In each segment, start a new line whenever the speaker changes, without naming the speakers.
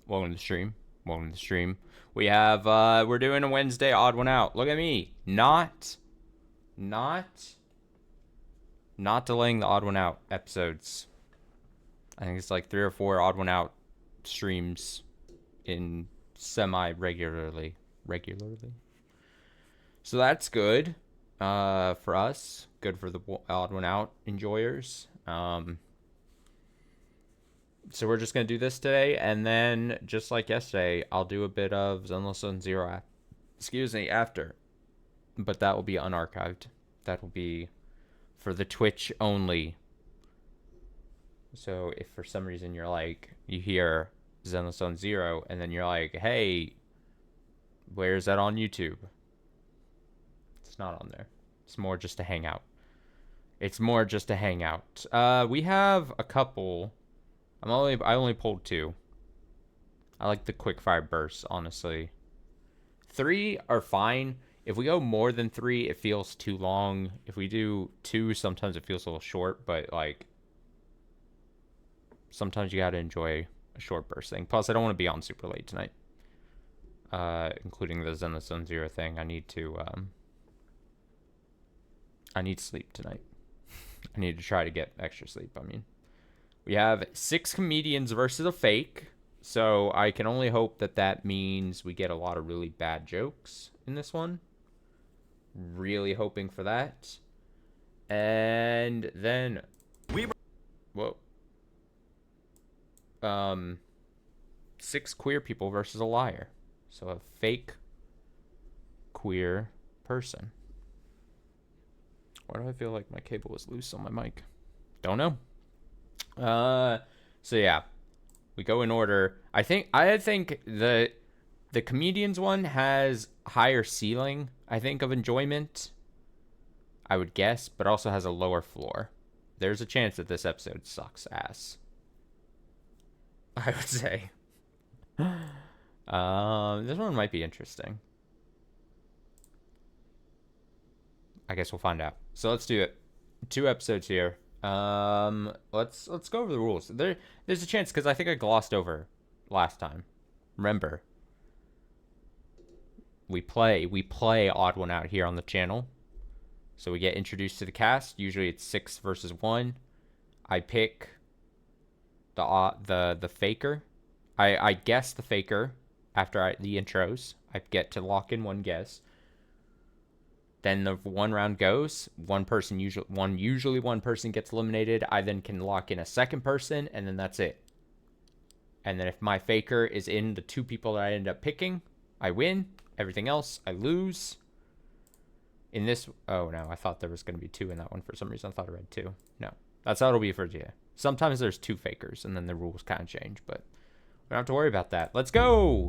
Welcome to the stream. Welcome to the stream. We have, we're doing a Wednesday odd one out. Look at me. Not delaying the odd one out episodes. I think it's like 3 or 4 odd one out streams in semi-regularly. So that's good for us. Good for the odd one out enjoyers. So we're just going to do this today, and then, just like yesterday, I'll do a bit of Zenless Zone Zero, after. But that will be unarchived. That will be for the Twitch only. So if for some reason you're like, you hear Zenless Zone Zero, and then you're like, hey, where's that on YouTube? It's not on there. It's more just a hangout. We have a couple... I only pulled 2. I like the quick fire bursts, honestly. 3 are fine. If we go more than 3, it feels too long. If we do 2, sometimes it feels a little short, but like sometimes you gotta enjoy a short burst thing. Plus, I don't want to be on super late tonight. Including the Zenless Zone Zero thing. I need sleep tonight. I need to try to get extra sleep, I mean. We have 6 comedians versus a fake. So I can only hope that that means we get a lot of really bad jokes in this one. Really hoping for that. And then... Whoa. 6 queer people versus a liar. So a fake queer person. Why do I feel like my cable is loose on my mic? Don't know. So yeah, we go in order. I think the comedians one has higher ceiling, I think, of enjoyment, I would guess, but also has a lower floor. There's a chance that this episode sucks ass, I would say. This one might be interesting. I guess we'll find out. So let's do it. 2 episodes here. Let's go over the rules. There's a chance, because I think I glossed over last time. Remember, we play odd one out here on the channel. So we get introduced to the cast. Usually it's 6 versus 1. I pick the faker. I guess the faker after the intros. I get to lock in one guess. Then the one round goes. One person usually one person gets eliminated. I then can lock in a second person, and then that's it. And then if my faker is in the 2 people that I end up picking, I win. Everything else, I lose. In this, oh no, I thought there was going to be 2 in that one for some reason. I thought I read 2. No, that's how it'll be for today. Sometimes there's 2 fakers, and then the rules kind of change, but we don't have to worry about that. Let's go.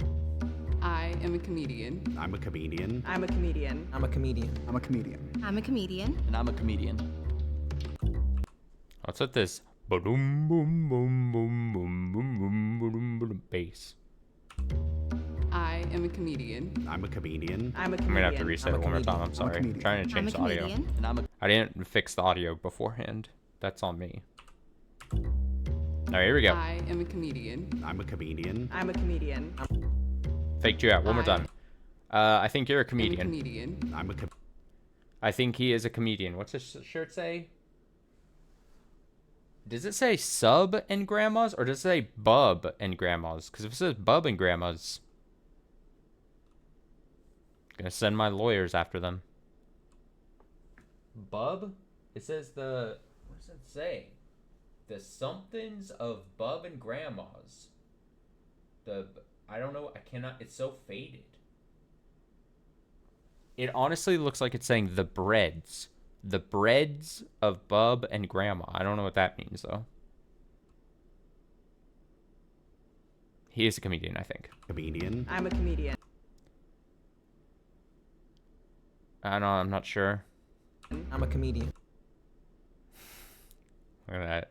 I am a comedian.
I'm a comedian.
I'm a comedian.
I'm a comedian.
I'm a comedian.
I'm a comedian.
And I'm a comedian.
Let's hit this boom boom boom boom boom boom boom boom bass.
I am a comedian.
I'm a comedian.
I'm a
I'm
comedian.
gonna have to reset it one more time. I'm sorry. I'm
comedian.
trying to
I'm a
change the audio.
comedian.
And
I didn't fix the audio beforehand. That's on me. All right, here we go.
I am a comedian.
I'm a comedian.
I'm a comedian.
Faked you out one more time. I think you're a
I'm a
comedian.
comedian.
I'm a
I think he is a comedian. What's his shirt say? Does it say sub and grandmas, or does it say bub and grandmas? Because if it says bub and grandmas, I'm gonna send my lawyers after them. Bub? It says what does it say? The somethings of bub and grandmas. I don't know. I cannot. It's so faded. It honestly looks like it's saying the breads. The breads of bub and grandma. I don't know what that means, though. He is a comedian, I think.
comedian.
I'm a comedian.
I don't know. I'm not sure.
I'm a comedian.
Look at that.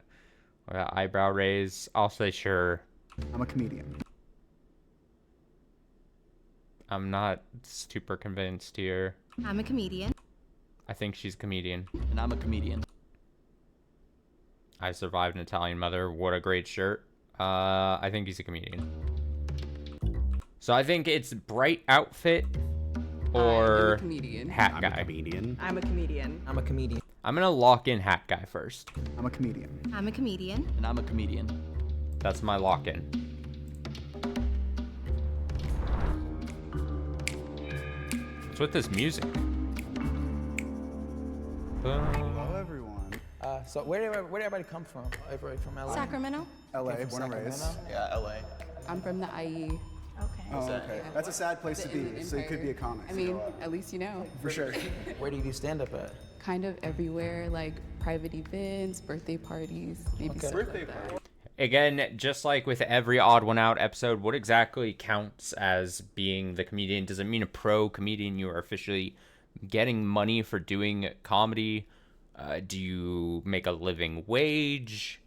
Look at that eyebrow raise. I'll say sure.
I'm a comedian.
I'm not super convinced here.
I'm a comedian.
I think she's a comedian.
And I'm a comedian.
I survived an Italian mother. What a great shirt. I think he's a comedian. So I think it's bright outfit
I am a
or
comedian.
hat
I'm
guy.
a comedian.
I'm a comedian.
I'm a comedian.
I'm gonna lock in hat guy first.
I'm a comedian.
I'm a comedian.
And I'm a comedian.
That's my lock in. What's with this music?
Hello, everyone.
So where did everybody come from? Everybody from LA?
Sacramento.
LA, born and raised.
Yeah, LA.
I'm from the IE.
Okay.
Oh, okay. That's a sad place to
the
be.
Inland
So you could be a
Empire.
comic.
I mean, at least you know.
for sure.
Where do you do stand-up at?
Kind of everywhere, like private events, birthday parties, maybe stuff like that.
Again, just like with every Odd One Out episode, what exactly counts as being the comedian? Does it mean a pro comedian? You are officially getting money for doing comedy? Do you make a living wage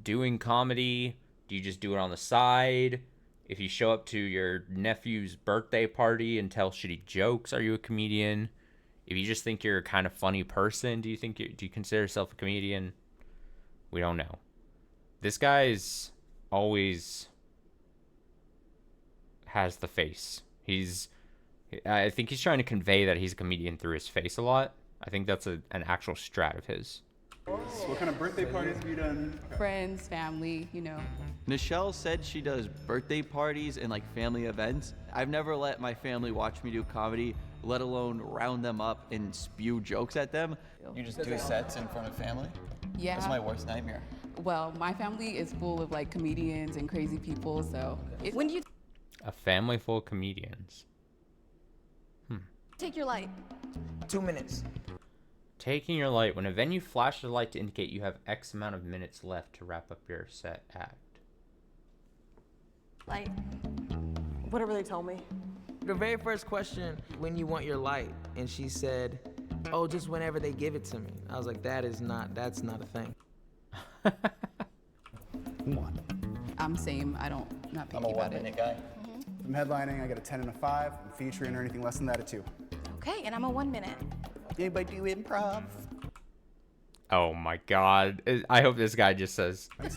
doing comedy? Do you just do it on the side? If you show up to your nephew's birthday party and tell shitty jokes, are you a comedian? If you just think you're a kind of funny person, do you consider yourself a comedian? We don't know. This guy's always has the face. I think he's trying to convey that he's a comedian through his face a lot. I think that's an actual strat of his.
What kind of birthday parties have you done?
Friends, family, you know.
Michelle said she does birthday parties and like family events. I've never let my family watch me do comedy, let alone round them up and spew jokes at them.
You just do sets in front of family?
Yeah.
That's my worst nightmare.
Well, my family is full of like comedians and crazy people, so
When do you
A family full of comedians.
take your light?
2 minutes.
Taking your light. When a venue flashes a light to indicate you have X amount of minutes left to wrap up your set act.
Light.
Whatever they tell me.
The very first question, when you want your light, and she said, "Oh, just whenever they give it to me." I was like, that's not a thing.
One.
I'm same. Not picky about it.
guy.
If I'm headlining, I get a 10 and a 5. If I'm featuring or anything less than that, a 2.
Okay, and I'm a 1 minute.
Anybody do improv?
Oh my god. I hope this guy just says,
You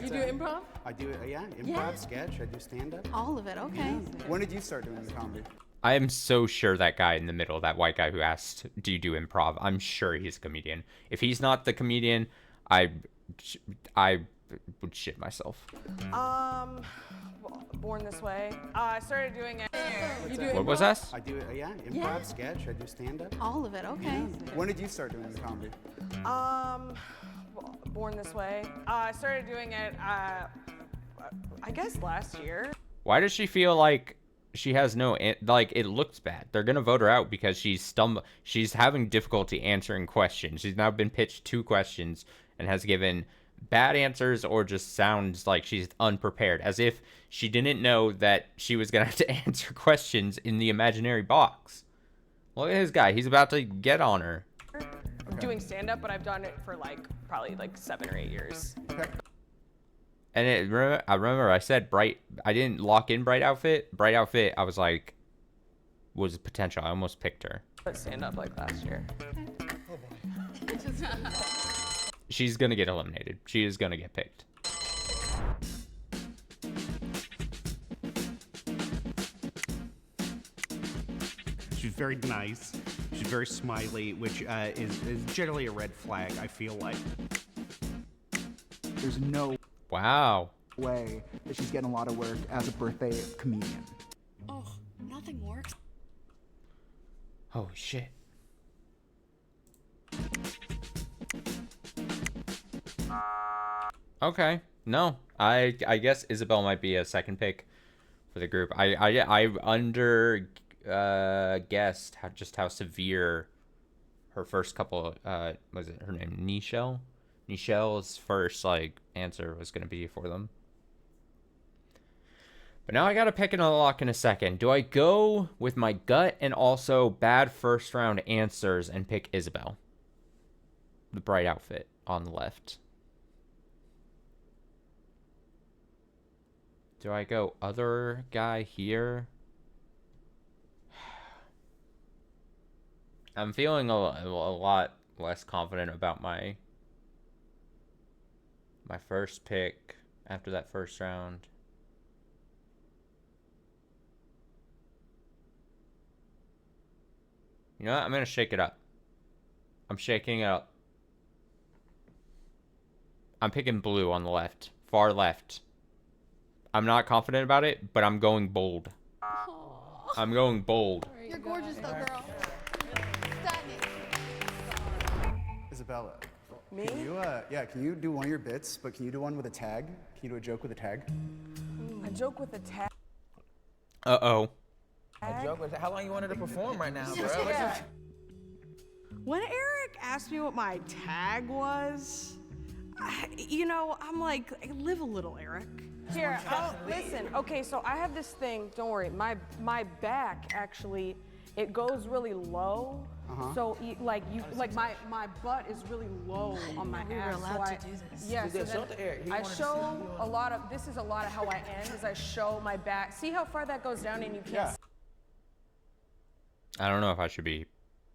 do improv?
I do it, yeah. Improv, sketch. I do stand-up.
All of it. Okay.
When did you start doing the comedy?
I am so sure that guy in the middle, that white guy who asked, do you do improv? I'm sure he's a comedian. If he's not the comedian, I would shit myself.
Born this way. I started doing it. You do
What was
improv?
that?
I do it, yeah. Improv, sketch. I do stand-up.
All of it. Okay.
When did you start doing the comedy?
Born this way. I started doing it, I guess last year.
Why does she feel like she has like it looks bad? They're gonna vote her out because she's having difficulty answering questions. She's now been pitched 2 questions and has given bad answers or just sounds like she's unprepared, as if she didn't know that she was gonna have to answer questions in the imaginary box. Look at this guy. He's about to get on her.
Doing stand-up, but I've done it for probably 7 or 8 years.
Okay.
And I remember I said bright. I didn't lock in bright outfit. Bright outfit, I was like, was potential. I almost picked her.
But stand-up last year.
She's gonna get eliminated. She is gonna get picked.
She's very nice. She's very smiley, which is generally a red flag, I feel like.
There's no
Wow.
way that she's getting a lot of work as a birthday comedian.
Oh, nothing works.
Holy shit. Okay. No. I guess Isabel might be a second pick for the group. I under guessed how severe her first couple was it her name Nichelle? Nichelle's first answer was gonna be for them. But now I gotta pick another lock in a second. Do I go with my gut and also bad first round answers and pick Isabel? The bright outfit on the left. Do I go other guy here? I'm feeling a lot less confident about my first pick after that first round. You know what? I'm gonna shake it up. I'm shaking it up. I'm picking blue on the left. Far left. I'm not confident about it, but I'm going bold. I'm going bold.
You're gorgeous though, girl. Stunning.
Isabella.
Me?
Can you, can you do one of your bits, but can you do one with a tag? Can you do a joke with a tag?
A joke with a tag.
Uh-oh.
A joke with how long you wanted to perform right now, bro?
Yeah. When Eric asked me what my tag was, I'm like, live a little, Eric. Here, listen. Okay, so I have this thing. Don't worry. My back actually, it goes really low. So my butt is really low on my ass.
We were allowed
so
to do this.
Yeah.
You
So
show it to Eric. He
I
wanted to see
show
you
a lot of. This is a lot of how I end. Is I show my back. See how far that goes down, and you can't.
I don't know if I should be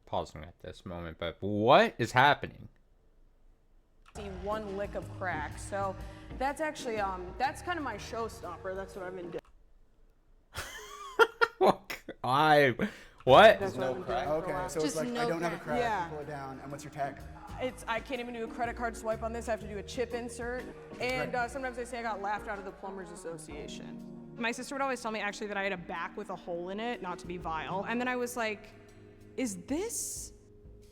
pausing at this moment, but what is happening?
See one lick of crack. So that's actually that's kind of my showstopper. That's what I've been doing.
What?
That's what I've been doing for a
Okay,
while.
so it's
Just
like, I
no
don't have a
crack.
crack,
Yeah.
you pull it down, and what's your tag?
I can't even do a credit card swipe on this. I have to do a chip insert. And sometimes they say I got laughed out of the Plumbers Association. My sister would always tell me actually that I had a back with a hole in it, not to be vile. And then I was like, is this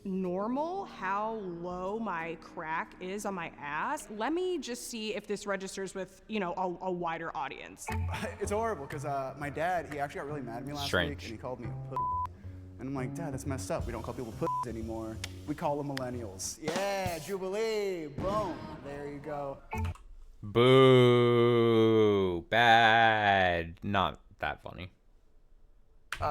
normal how low my crack is on my ass? Let me just see if this registers with, a wider audience.
It's horrible, because my dad, he actually got really mad at me last
Strange.
week, and he called me a pussy. And I'm like, Dad, that's messed up. We don't call people pussies anymore. We call them millennials. Yeah, Jubilee, boom, there you go.
Boo. Bad. Not that funny.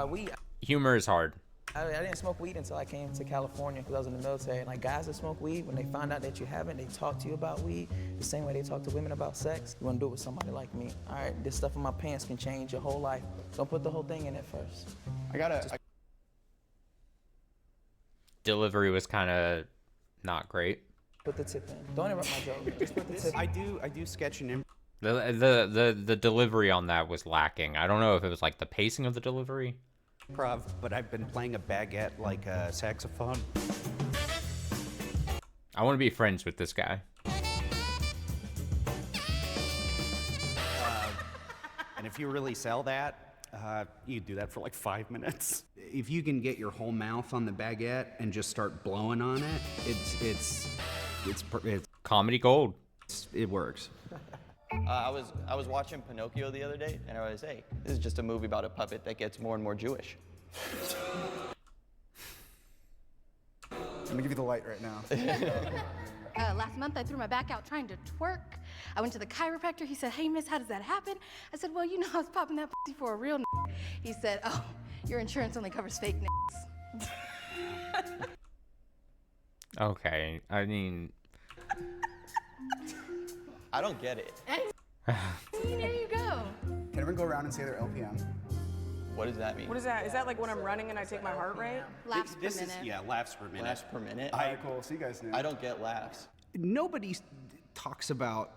Weed.
Humor is hard.
I didn't smoke weed until I came to California because I was in the military. And like guys that smoke weed, when they find out that you haven't, they talk to you about weed the same way they talk to women about sex. You want to do it with somebody like me. All right, this stuff in my pants can change your whole life. Don't put the whole thing in it first.
Delivery was kind of not great.
Put the tip in. Don't interrupt my joke. Just put the tip in.
I do sketch and
The delivery on that was lacking. I don't know if it was like the pacing of the delivery.
improv, but I've been playing a baguette like a saxophone.
I want to be friends with this guy.
And if you really sell that, you do that for like 5 minutes. If you can get your whole mouth on the baguette and just start blowing on it, it's
Comedy gold.
it works.
I was watching Pinocchio the other day, and I was, hey, this is just a movie about a puppet that gets more and more Jewish.
I'm gonna give you the light right now.
Last month, I threw my back out trying to twerk. I went to the chiropractor. He said, hey, miss, how does that happen? I said, well, I was popping that pussy for a real n***. He said, oh, your insurance only covers fake n***s.
Okay, I mean,
I don't get it.
There you go.
Can everyone go around and say their LPM?
What does that mean?
What is that? Is that like when I'm running and I take my heart rate?
Laughs per
This is,
minute.
laughs per minute.
Laughs per minute?
All right, cool. So you guys know.
I don't get laughs.
Nobody talks about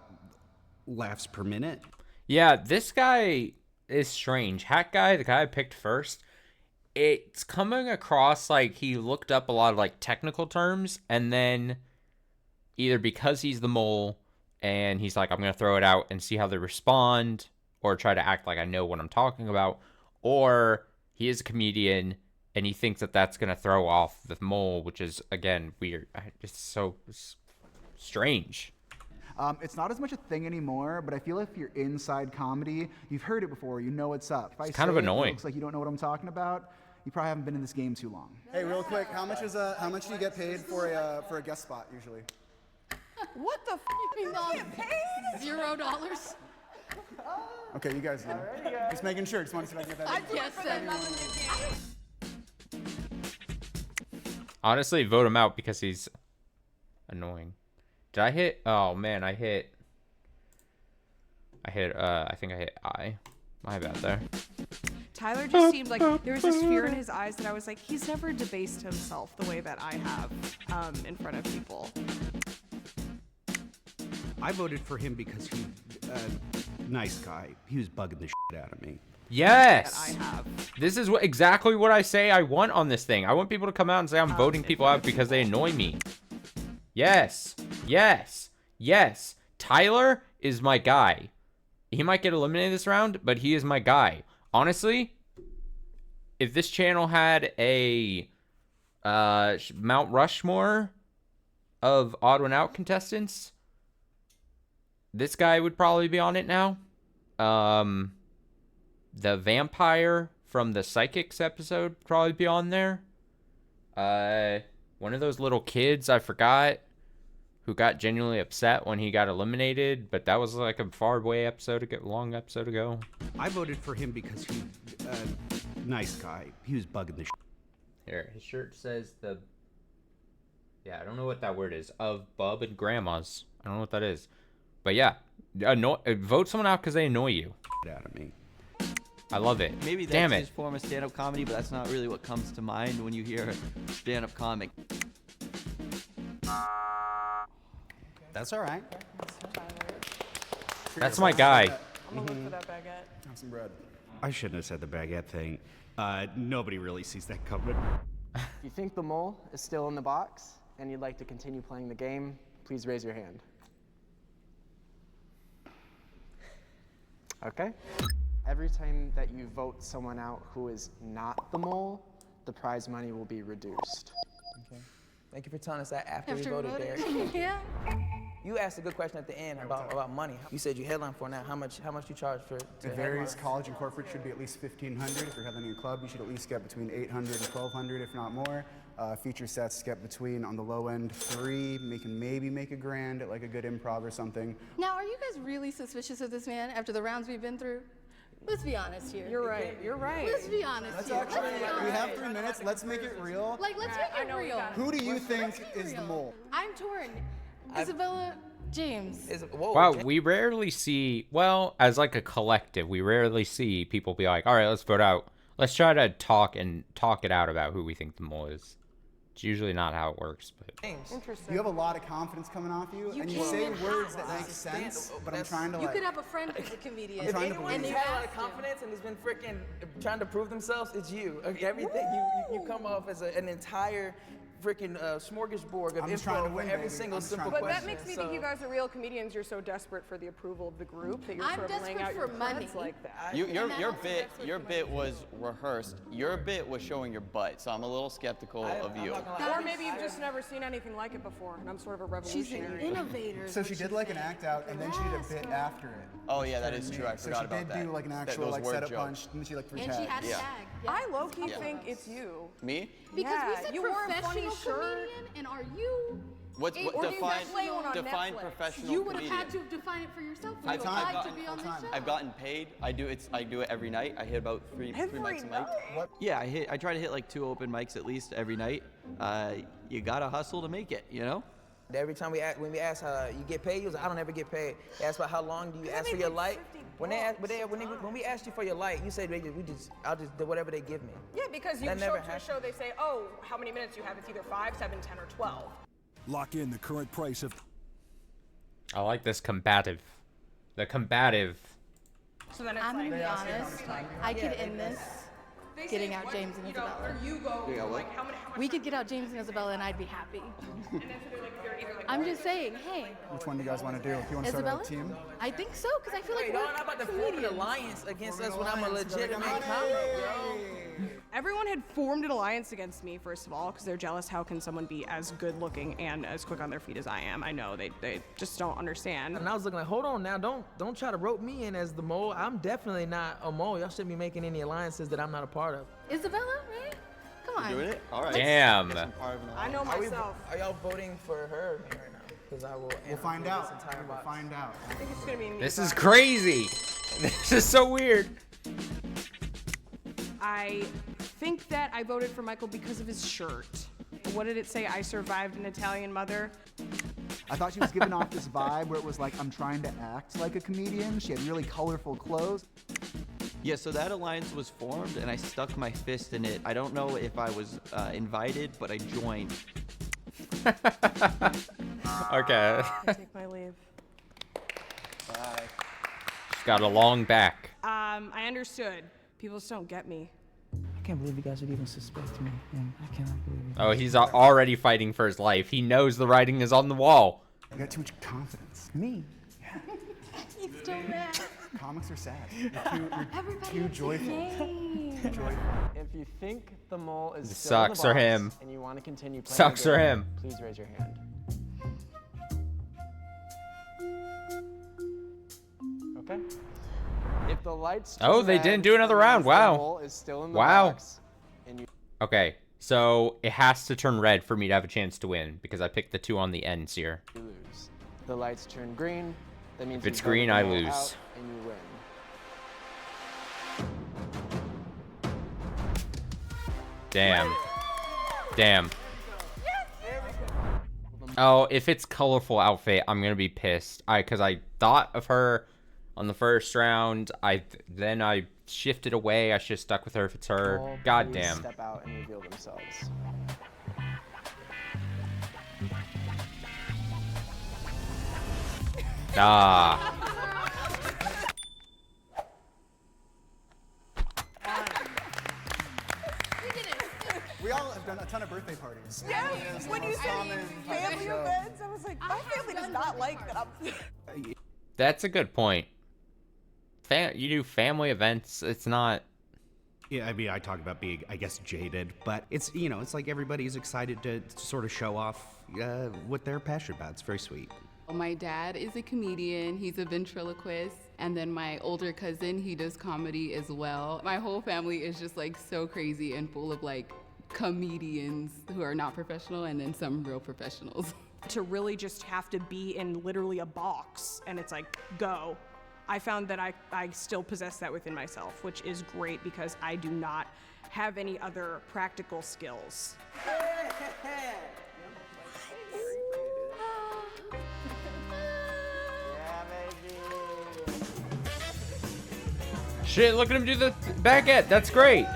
laughs per minute.
yeah, this guy is strange. Hat guy, the guy I picked first, it's coming across like he looked up a lot of like technical terms, and then either because he's the mole and he's like, I'm gonna throw it out and see how they respond, or try to act like I know what I'm talking about, or he is a comedian and he thinks that that's gonna throw off the mole, which is again weird. It's so strange.
It's not as much a thing anymore, but I feel if you're inside comedy, you've heard it before, you know what's up. If I
It's kind of
say it, it
annoying.
looks like you don't know what I'm talking about. You probably haven't been in this game too long. Hey, real quick, how much do you get paid for a guest spot usually?
What the f?
You get paid? $0.
Okay, you guys know. Just making sure. Just want to see if I can get that.
Yes,
Honestly, vote him out because he's annoying. Did I hit? Oh man, I think I hit I. My bad there.
Tyler just seemed like there was this fear in his eyes that I was like, he's never debased himself the way that I have in front of people.
I voted for him because he's a nice guy. He was bugging the shit out of me.
Yes. This is exactly what I say I want on this thing. I want people to come out and say I'm voting people out because they annoy me. Yes. Yes. Yes. Tyler is my guy. He might get eliminated this round, but he is my guy. Honestly, if this channel had a Mount Rushmore of odd one out contestants, this guy would probably be on it now. The vampire from the Psychics episode would probably be on there. One of those little kids, I forgot, who got genuinely upset when he got eliminated, but that was like a far away long episode ago.
I voted for him because he's a nice guy. He was bugging the shit.
Here, his shirt says the... Yeah, I don't know what that word is. Of bub and grandmas. I don't know what that is. But yeah, vote someone out because they annoy you.
Out of me.
I love it.
Maybe that's his form of stand-up comedy, but that's not really what comes to mind when you hear a stand-up comic.
That's all right.
That's my guy.
I'm gonna look for that baguette.
Have some bread.
I shouldn't have said the baguette thing. Nobody really sees that coming.
If you think the mole is still in the box and you'd like to continue playing the game, please raise your hand. Okay. Every time that you vote someone out who is not the mole, the prize money will be reduced.
Okay. Thank you for telling us that after we voted, Derek.
Yeah.
You asked a good question at the end about money. You said you headline for now. How much you charge for to
It varies. College and corporate should be at least $1,500. If you're headlining a club, you should at least get between $800 and $1,200, if not more. Feature sets get between, on the low end, $3. Can maybe make $1,000 at like a good improv or something.
Now, are you guys really suspicious of this man after the rounds we've been through? Let's be honest here.
You're right. You're right.
Let's be honest
Let's
here.
actually,
Let's be honest.
we have 3 minutes. Let's make it real.
Like, let's make it real.
Who do you think is the mole?
I'm torn. Isabella, James.
Wow, we rarely see, well, as like a collective, we rarely see people be like, all right, let's vote out. Let's try to talk it out about who we think the mole is. It's usually not how it works, but
Interesting.
You have a lot of confidence coming off you, and you say words that make sense, but I'm trying to
You
like...
could have a friend who's a comedian.
If anyone has had a lot of confidence and has been freaking trying to prove themselves, it's you. Everything you come off as an entire freaking smorgasbord of info for every single simple question.
But that makes me think you guys are real comedians. You're so desperate for the approval of the group that you're sort of laying out your cards like that.
Your bit was rehearsed. Your bit was showing your butt, so I'm a little skeptical of you.
Or maybe you've just never seen anything like it before, and I'm sort of a revolutionary.
She's an innovator.
So she did like an act out, and then she did a bit after it.
Oh yeah, that is true. I forgot about that.
So she did do like an actual like setup punch, and then she like threw tags.
And she had a tag. Yeah.
I low-key think it's you.
Me?
Because we said
you wore a funny
professional
shirt.
comedian, and are you?
What define
Netflix.
professional
You would have
comedian?
had to define it for yourself.
I've
to be on this show.
I've gotten paid. I do it every night. I hit about three mics a night. Yeah, I try to hit like 2 open mics at least every night. You gotta hustle to make it, you know?
Every time when we ask how you get paid, you was like, I don't ever get paid. They ask about how long do you ask for your light. When we asked you for your light, you said I'll just do whatever they give me.
Yeah, because you show up to a show, they say, oh, how many minutes you have? It's either 5, 7, 10, or 12.
Lock in the current price of...
I like this combative. The combative.
So then it's
I'm gonna be honest. I could end this getting out James and Isabella. We could get out James and Isabella, and I'd be happy. I'm just saying, hey.
Which one do you guys want to do? If you want to start
Isabella?
a team?
I think so, because I feel like
Wait,
we're
I'm about to form an
comedians.
alliance against us when I'm a legitimate comic, bro.
Everyone had formed an alliance against me, first of all, because they're jealous. How can someone be as good looking and as quick on their feet as I am? I know, they just don't understand.
And I was looking like, hold on now, don't try to rope me in as the mole. I'm definitely not a mole. Y'all shouldn't be making any alliances that I'm not a part of.
Isabella, right? Come on.
Doing it? All right.
Damn.
I know myself.
Are y'all voting for her or me right now? Because I will.
We'll find out.
This entire
We'll
box.
find out.
I think it's gonna be me.
This is crazy. This is so weird.
I think that I voted for Michael because of his shirt. What did it say? I survived an Italian mother.
I thought she was giving off this vibe where it was like, I'm trying to act like a comedian. She had really colorful clothes.
Yeah, so that alliance was formed, and I stuck my fist in it. I don't know if I was invited, but I joined.
Okay.
I take my leave.
got a long back.
I understood. People just don't get me.
I can't believe you guys would even suspect me. And I cannot believe it.
Oh, he's already fighting for his life. He knows the writing is on the wall.
You got too much confidence.
Me?
He's still mad.
Comics are sad. You're too joyful.
If you think the mole is
This
still in the
sucks for
box
him.
and you want to continue playing
Sucks
the
for
game,
him.
please raise your hand. Okay. If the lights
Oh,
turn
they
red,
didn't do another
that
round.
means the
Wow.
mole is still in the
Wow.
box, and you
Okay, so it has to turn red for me to have a chance to win because I picked the 2 on the ends here.
lose. The lights turn green. That means
If it's
you voted
green,
the
I
mole
lose.
out and you win.
Damn. Damn. Oh, if it's colorful outfit, I'm gonna be pissed. Cause I thought of her on the first round. Then I shifted away. I should have stuck with her if it's her.
Mole,
God
please
damn.
Step out and reveal themselves.
Ah.
We all have done a ton of birthday parties.
Yes, when you said family events, I was like, my family does not like that I'm...
That's a good point. You do family events. It's not.
Yeah, I mean, I talk about being, I guess, jaded, but it's, you know, it's like everybody's excited to sort of show off what they're passionate about. It's very sweet.
My dad is a comedian, he's a ventriloquist, and then my older cousin, he does comedy as well. My whole family is just like so crazy and full of like comedians who are not professional and then some real professionals.
To really just have to be in literally a box and it's like, go. I found that I still possess that within myself, which is great because I do not have any other practical skills.
Shit, look at him do the baguette. That's great.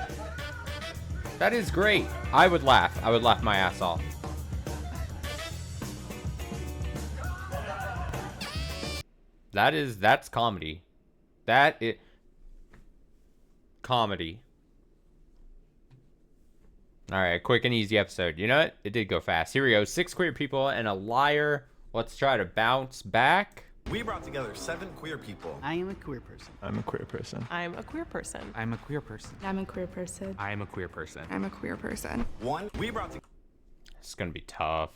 That is great. I would laugh. I would laugh my ass off. That's comedy. Comedy. All right, quick and easy episode. You know what? It did go fast. Here we go. 6 queer people and a liar. Let's try to bounce back.
We brought together 7 queer people.
I am a queer person.
I'm a queer person.
I'm a queer person.
I'm a queer person.
I'm a queer person.
I am a queer person.
I'm a queer person.
We brought together.
It's gonna be tough.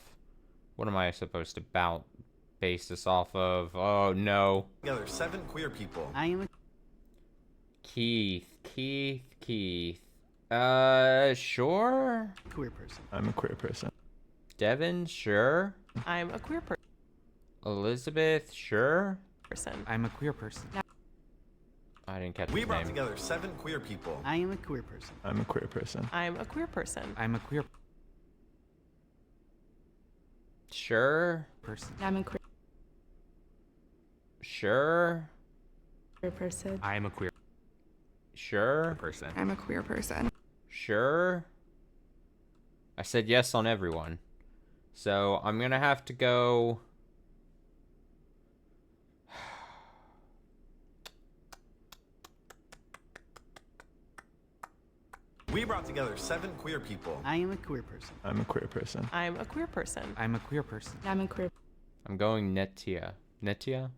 What am I supposed to base this off of? Oh no.
Together 7 queer people.
I am a
Keith. Sure.
queer person.
I'm a queer person.
Devin, sure.
I'm a queer person.
Elizabeth, sure.
I'm a queer person.
I didn't catch
We
his
brought
name.
together 7 queer people.
I am a queer person.
I'm a queer person.
I'm a queer person.
I'm a queer
Sure.
person.
I'm a queer
Sure.
person.
I am a queer
Sure.
person.
I'm a queer person.
Sure. I said yes on everyone. So I'm gonna have to go.
We brought together 7 queer people.
I am a queer person.
I'm a queer person.
I'm a queer person.
I'm a queer person.
I'm a queer
I'm going Netia. Netia.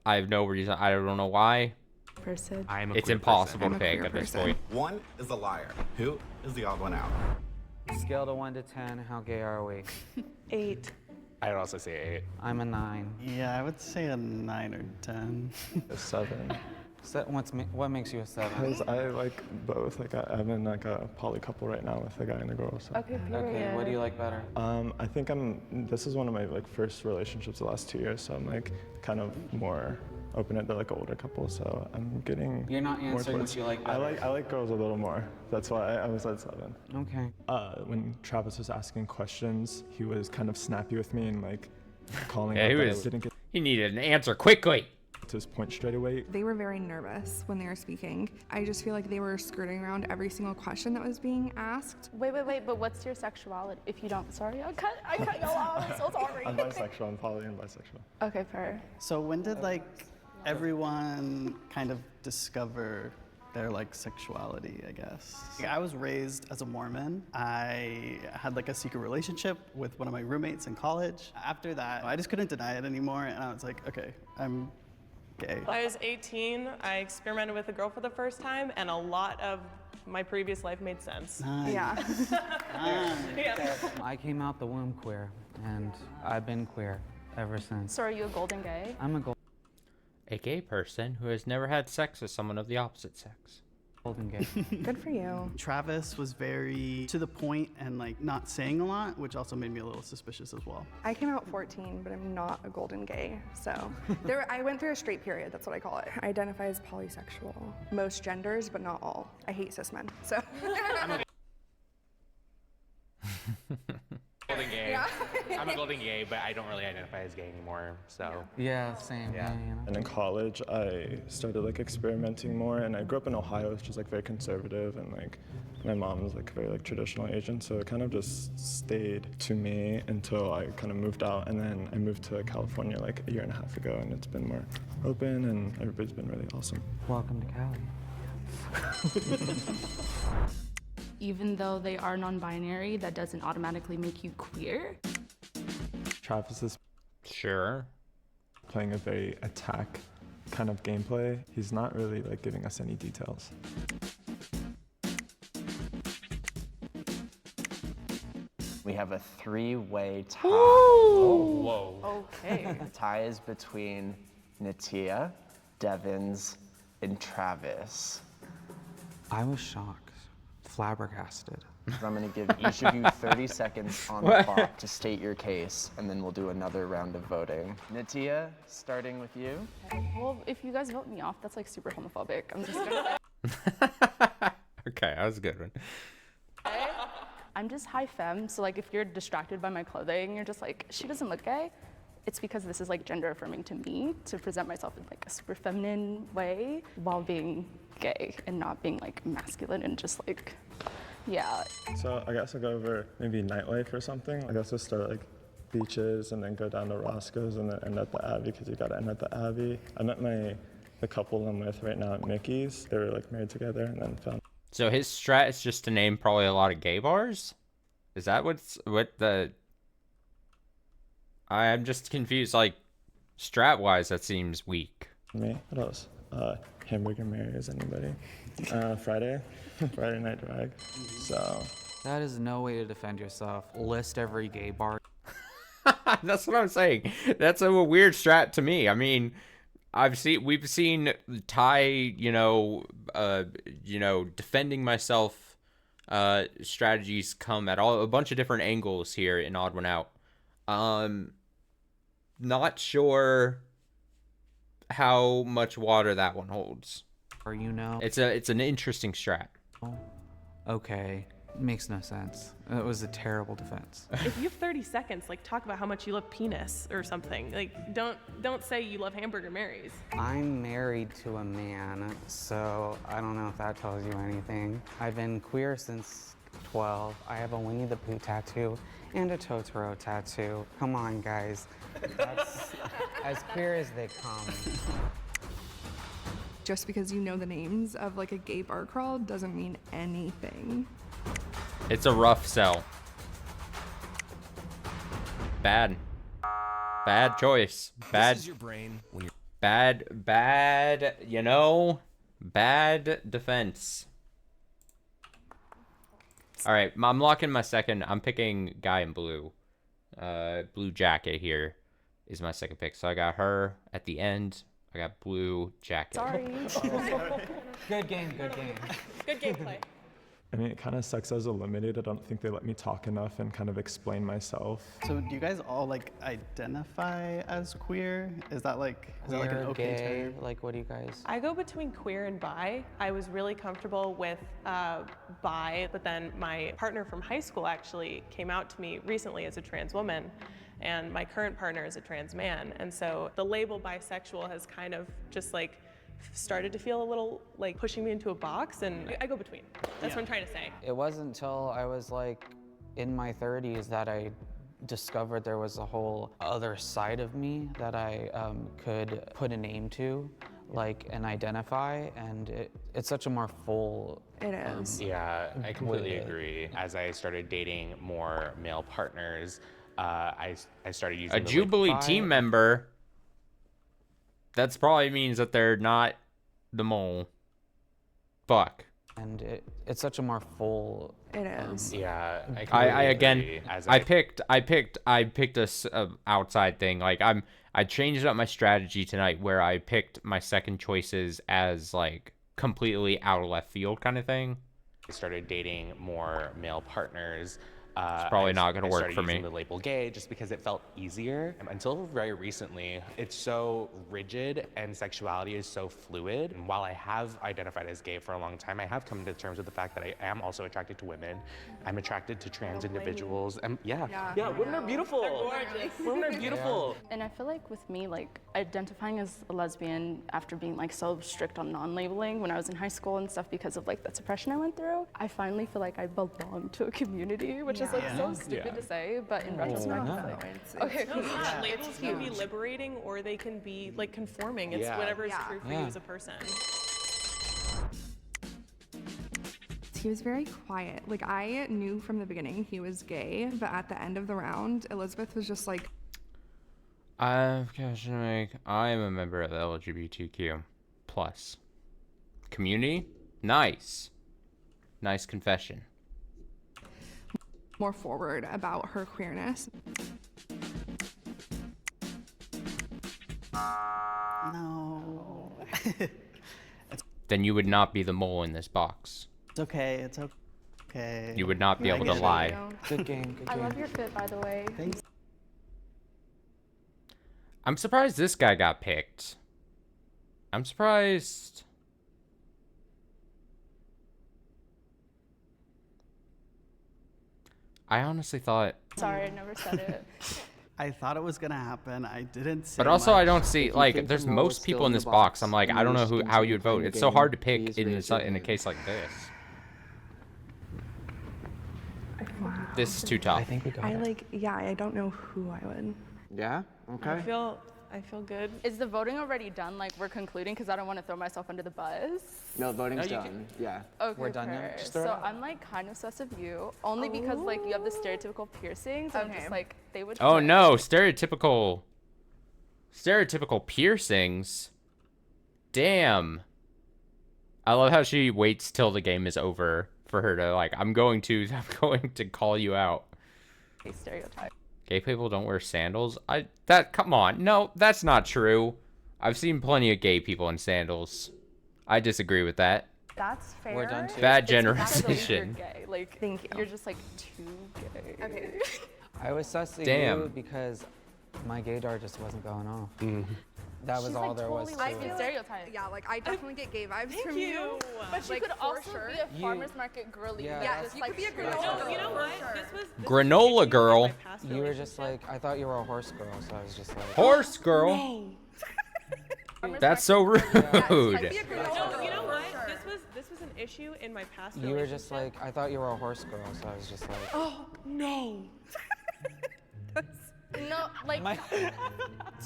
I have no reason. I don't know why.
person.
I am a
It's
queer
impossible
person.
to
I'm a
pick
queer
at this
person.
point.
1 is the liar. Who is the odd one out?
Scale to 1 to 10, how gay are we?
8.
I would also say 8.
I'm a 9.
Yeah, I would say a 9 or 10.
A 7.
What makes you a 7?
Because I like both. Like I'm in like a poly couple right now with a guy and a girl. So.
Okay,
Okay, what do you like better?
I think this is one of my like first relationships the last 2 years, so I'm like kind of more open to like an older couple. So I'm getting.
You're not
more
answering
towards-
what you like
I
better.
like girls a little more. That's why I was at 7.
Okay.
When Travis was asking questions, he was kind of snappy with me and like calling.
Yeah,
out
he
that I
was.
didn't get
He needed an answer quickly.
to his point straight away.
They were very nervous when they were speaking. I just feel like they were skirting around every single question that was being asked.
Wait, but what's your sexuality? If you don't, sorry, I cut you off, I'm so sorry.
I'm bisexual, I'm poly and bisexual.
Okay, fair.
So when did like everyone kind of discover their like sexuality, I guess? I was raised as a Mormon. I had like a secret relationship with one of my roommates in college. After that, I just couldn't deny it anymore, and I was like, okay, I'm gay.
I was 18. I experimented with a girl for the first time, and a lot of my previous life made sense.
Nice.
Yeah.
Yeah.
I came out the womb queer, and I've been queer ever since.
So are you a golden gay?
I'm a
A gay person who has never had sex with someone of the opposite sex.
golden gay.
Good for you.
Travis was very to the point and like not saying a lot, which also made me a little suspicious as well.
I came out 14, but I'm not a golden gay. So I went through a straight period, that's what I call it. I identify as polysexual. Most genders, but not all. I hate cis men, so.
Golden gay.
Yeah.
I'm a golden gay, but I don't really identify as gay anymore. So
Yeah, same. Yeah. You know?
And in college, I started like experimenting more, and I grew up in Ohio, which is like very conservative, and like my mom was like very like traditional Asian, so it kind of just stayed to me until I kind of moved out, and then I moved to California like a year and a half ago, and it's been more open, and everybody's been really awesome.
Welcome to Cali.
Even though they are non-binary, that doesn't automatically make you queer.
Travis is
Sure.
playing a very attack kind of gameplay. He's not really like giving us any details.
We have a three-way tie.
whoa.
Okay.
The tie is between Natia, Devins, and Travis.
I was shocked, flabbergasted.
I'm gonna give each of you 30 seconds on the clock to state your case, and then we'll do another round of voting. Natia, starting with you.
Well, if you guys vote me off, that's like super homophobic. I'm just gonna
Okay, that was a good one.
say. I'm just high femme, so like if you're distracted by my clothing, you're just like, she doesn't look gay. It's because this is like gender affirming to me to present myself in like a super feminine way while being gay and not being like masculine and just like, yeah.
So I guess I'll go over maybe nightlife or something. I guess we'll start like beaches and then go down to Roscoe's and then end at the Abbey, because you gotta end at the Abbey. I met the couple I'm with right now at Mickey's. They were like married together and then found.
So his strat is just to name probably a lot of gay bars? Is that what the... I'm just confused, like, strat-wise, that seems weak.
Me? What else? Hamburger Mary's, anybody? Friday Night Drag. So.
That is no way to defend yourself. List every gay bar.
That's what I'm saying. That's a weird strat to me. I mean, we've seen Ty, defending myself strategies come at a bunch of different angles here in Odd One Out. Not sure how much water that one holds.
Or
it's an interesting strat.
Okay, makes no sense. That was a terrible defense.
If you have 30 seconds, like talk about how much you love penis or something. Like don't say you love Hamburger Mary's.
I'm married to a man, so I don't know if that tells you anything. I've been queer since 12. I have a Winnie the Pooh tattoo and a Totoro tattoo. Come on, guys. That's as queer as they come.
Just because you know the names of like a gay bar crawl doesn't mean anything.
It's a rough sell. Bad choice. Bad.
This is your brain when you're
bad defense. All right, I'm locking my second. I'm picking guy in blue. Blue jacket here is my second pick. So I got her at the end. I got blue jacket.
Sorry.
Good game.
Good gameplay.
I mean, it kind of sucks as eliminated. I don't think they let me talk enough and kind of explain myself.
So do you guys all like identify as queer? Is that like an okay
gay?
term?
Like, what do you guys?
I go between queer and bi. I was really comfortable with bi, but then my partner from high school actually came out to me recently as a trans woman. and my current partner is a trans man. And so the label bisexual has kind of just like started to feel a little like pushing me into a box, and I go between. That's what I'm trying to say.
It wasn't until I was like in my 30s that I discovered there was a whole other side of me that I could put a name to, like, and identify, and it's such a more full.
It is.
Yeah, I completely
way.
agree. As I started dating more male partners, I started using
A
the
Jubilee team member. That's probably means that they're not the mole. Fuck.
And it's such a more full.
It is.
Yeah,
I again,
agree. As
I picked a outside thing. Like I changed up my strategy tonight where I picked my second choices as like completely out of left field kind of thing.
I started dating more male partners.
It's probably not going to work for
I started
me.
using the label gay just because it felt easier. Until very recently, it's so rigid and sexuality is so fluid. And while I have identified as gay for a long time, I have come to terms with the fact that I am also attracted to women. I'm attracted to trans individuals. And yeah, women are beautiful.
Gorgeous.
Women are beautiful.
And I feel like with me, like identifying as a lesbian after being like so strict on non-labeling when I was in high school and stuff because of like the suppression I went through, I finally feel like I belong to a community, which is like so stupid to say, but in retrospect, it's like, okay, cool.
Labels can be liberating or they can be like conforming. It's whatever is true for you as a person.
He was very quiet. Like, I knew from the beginning he was gay, but at the end of the round, Elizabeth was just like,
I am a member of the LGBTQ plus community. Nice confession.
more forward about her queerness.
No.
Then you would not be the mole in this box.
It's okay. It's okay.
You would not be able to lie.
Good game. Good
I
game.
love your fit, by the way.
Thanks.
I'm surprised this guy got picked. I'm surprised. I honestly thought.
Sorry, I never said it.
I thought it was gonna happen. I didn't say
But also,
much.
I don't see like. There's most people in this box. I'm like, I don't know how you would vote. It's so hard to pick in a case like this. This is too tough.
I think we got it.
I don't know who I would.
Yeah? Okay.
I feel good.
Is the voting already done? Like we're concluding because I don't want to throw myself under the bus.
No, voting's done. Yeah.
Okay,
We're done now?
fair.
Just throw it
So
out.
I'm like kind of obsessed with you, only because like you have the stereotypical piercings, and I'm just like they would.
Oh
fit.
no, stereotypical piercings. Damn. I love how she waits till the game is over for her to like. I'm going to call you out.
Stereotype.
Gay people don't wear sandals. Come on. No, that's not true. I've seen plenty of gay people in sandals. I disagree with that.
That's fair.
We're done too.
Bad
It's because you're
generalization.
gay. Like,
Thank you.
You're just like too gay.
Okay.
I was sussing
Damn.
you because my gaydar just wasn't going off. That was
She's,
all
like,
there was
totally
to
like
it.
stereotype.
Yeah, like I definitely get gay vibes
Thank
from
you.
But she
Like,
could
for
also
sure.
be a farmer's market girly.
Yeah.
Yes,
just,
you
like,
could be a
straight
granola
up.
girl.
You know
for
what?
sure.
This was
Granola girl.
my past
You were just
relationship.
like, I thought you were a horse girl, so I was just like,
Horse girl. That's so rude.
I'd be a granola
No,
girl
you know
for
what?
sure.
This was an issue in my past
you were just
relationship.
like, I thought you were a horse girl, so I was just like,
Oh no.
No, like to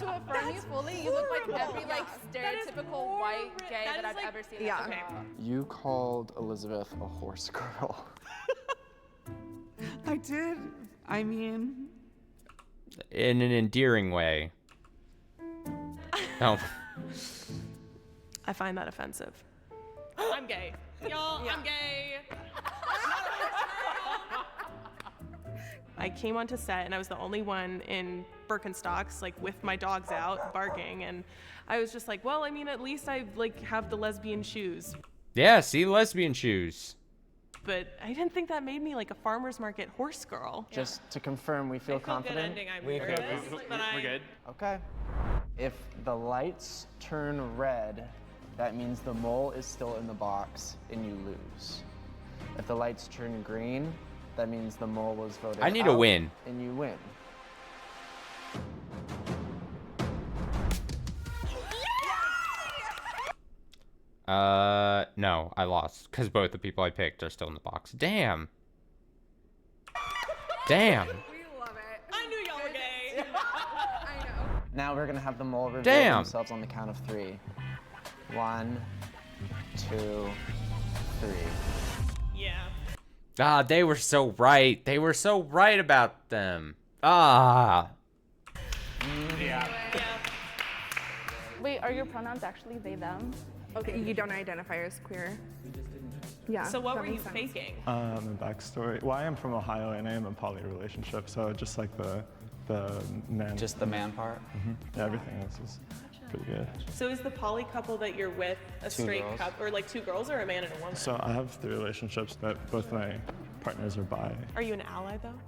affirm you fully, you look like every like stereotypical white gay
That
that
is,
I've
like-
ever seen.
Yeah.
Okay.
You called Elizabeth a horse girl.
I did. I mean,
In an endearing way. No.
I find that offensive. I'm gay. Y'all, I'm gay. I came onto set and I was the only one in Birkenstocks, like with my dogs out barking, and I was just like, well, I mean, at least I like have the lesbian shoes.
Yeah, see lesbian shoes.
But I didn't think that made me like a farmer's market horse girl.
Just to confirm, we feel
I feel
confident.
good ending. I'm nervous, but
We're good.
Okay. If the lights turn red, that means the mole is still in the box and you lose. If the lights turn green, that means the mole was voted
I need a
out
win.
and you win.
No, I lost because both the people I picked are still in the box. Damn. Damn.
I knew y'all were gay.
Now we're gonna have the mole reveal
Damn.
themselves on the count of 3. 1, 2, 3.
Yeah.
Ah, they were so right. They were so right about them. Ah.
Yeah.
Wait, are your pronouns actually they, them?
Okay, you don't identify as queer. Yeah.
So what
that
were you
makes sense.
faking?
My backstory. Well, I am from Ohio and I am in a poly relationship, so just like the man.
Just the man part?
Yeah, everything else is pretty good.
So is the poly couple that you're with a
Two
straight
girls.
couple, or like 2 girls, or a man and a woman?
So I have 3 relationships, but both my partners are bi.
Are you an ally though?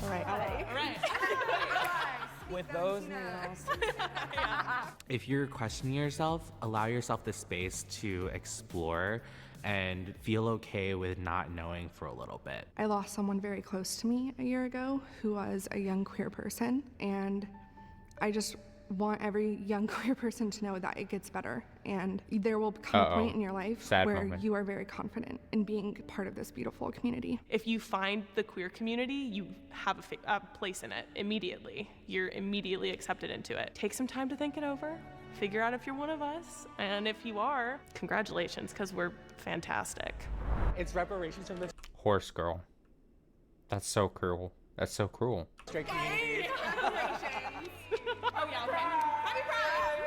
All right. All right.
With those nails.
If you're questioning yourself, allow yourself the space to explore and feel okay with not knowing for a little bit.
I lost someone very close to me a year ago who was a young queer person, and I just want every young queer person to know that it gets better, and there will come a point in your life
Sad
where
moment.
you are very confident in being part of this beautiful community.
If you find the queer community, you have a place in it immediately. You're immediately accepted into it. Take some time to think it over. Figure out if you're one of us, and if you are, congratulations, because we're fantastic.
It's reparations from the
Horse girl. That's so cruel. That's so cruel.
straight community.
Oh yeah, okay. Happy Pride!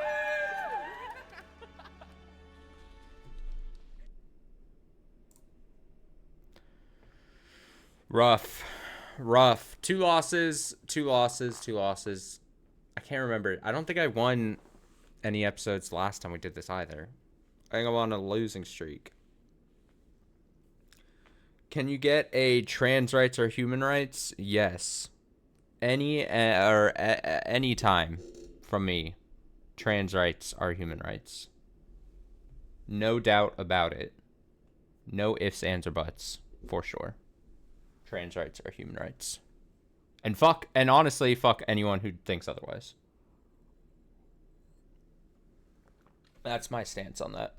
Rough. 2 losses. I can't remember. I don't think I won any episodes last time we did this either. I think I'm on a losing streak. Can you get a trans rights or human rights? Yes. Any time from me. Trans rights are human rights. No doubt about it. No ifs, ands, or buts. For sure. Trans rights are human rights. And honestly, fuck anyone who thinks otherwise. That's my stance on that.